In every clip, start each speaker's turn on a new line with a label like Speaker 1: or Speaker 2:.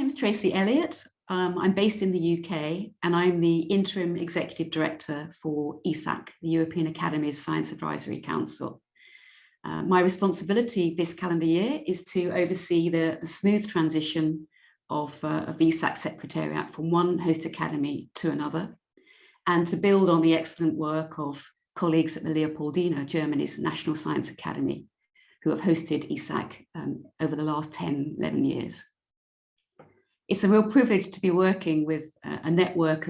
Speaker 1: name's Tracey Elliott. I'm based in the UK and I'm the Interim Executive Director for EASAC, the European Academy's Science Advisory Council. My responsibility this calendar year is to oversee the smooth transition of the EASAC Secretariat from one host academy to another, and to build on the excellent work of colleagues at the Leopoldina, Germany's National Science Academy, who have hosted EASAC over the last 10, 11 years. It's a real privilege to be working with a network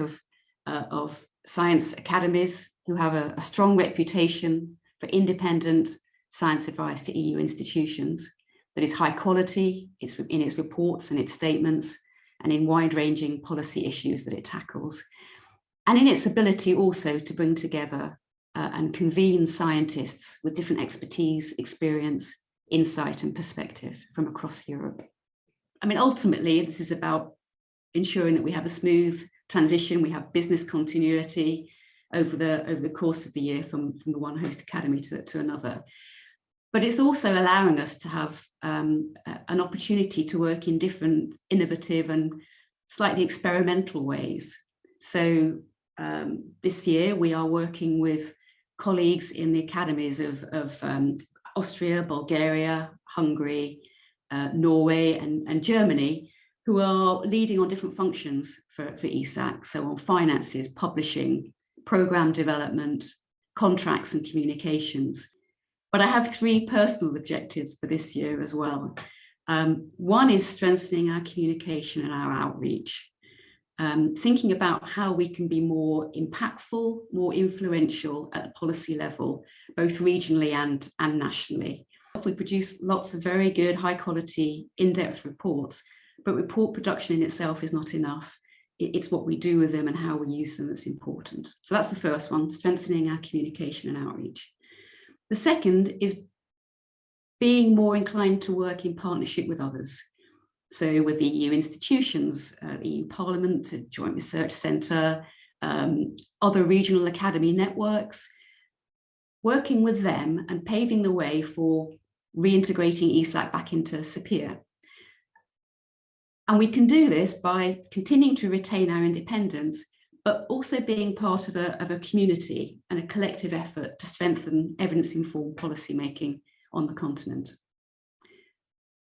Speaker 1: of science academies who have a strong reputation for independent science advice to EU institutions, that is high quality in its reports and its statements, and in wide-ranging policy issues that it tackles, and in its ability also to bring together and convene scientists with different expertise, experience, insight and perspective from across Europe. I mean, ultimately, this is about ensuring that we have a smooth transition, we have business continuity over the course of the year from the one host academy to another. But it's also allowing us to have an opportunity to work in different innovative and slightly experimental ways. So this year we are working with colleagues in the academies of Austria, Bulgaria, Hungary, Norway and Germany, who are leading on different functions for EASAC, so on finances, publishing, program development, contracts and communications. But I have three personal objectives for this year as well. One is strengthening our communication and our outreach, thinking about how we can be more impactful, more influential at the policy level, both regionally and nationally. We produce lots of very good, high quality, in-depth reports, but report production in itself is not enough. It's what we do with them and how we use them that's important. So that's the first one, strengthening our communication and outreach. The second is being more inclined to work in partnership with others. So with the EU institutions, the EU Parliament, the Joint Research Centre, other regional academy networks, working with them and paving the way for reintegrating EASAC back into SAPIR. And we can do this by continuing to retain our independence, but also being part of a community and a collective effort to strengthen evidence-informed policymaking on the continent.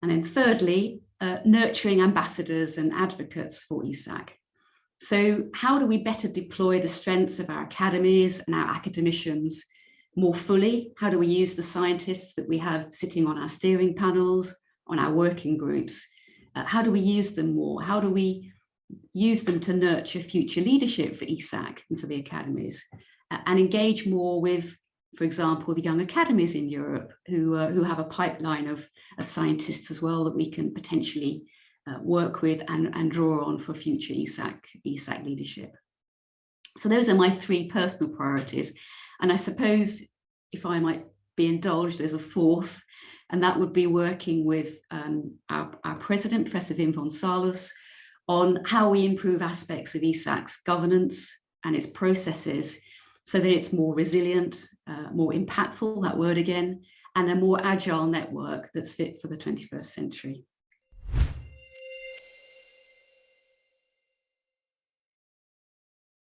Speaker 1: And then thirdly, nurturing ambassadors and advocates for EASAC. So how do we better deploy the strengths of our academies and our academicians more fully? How do we use the scientists that we have sitting on our steering panels, on our working groups? How do we use them more? How do we use them to nurture future leadership for EASAC and for the academies, and engage more with, for example, the young academies in Europe who have a pipeline of scientists as well that we can potentially work with and draw on for future EASAC leadership. So those are my three personal priorities. And I suppose, if I might be indulged, there's a fourth, and that would be working with our president, Professor Wim van Salos, on how we improve aspects of EASAC's governance and its processes so that it's more resilient, more impactful, that word again, and a more agile network that's fit for the 21st century.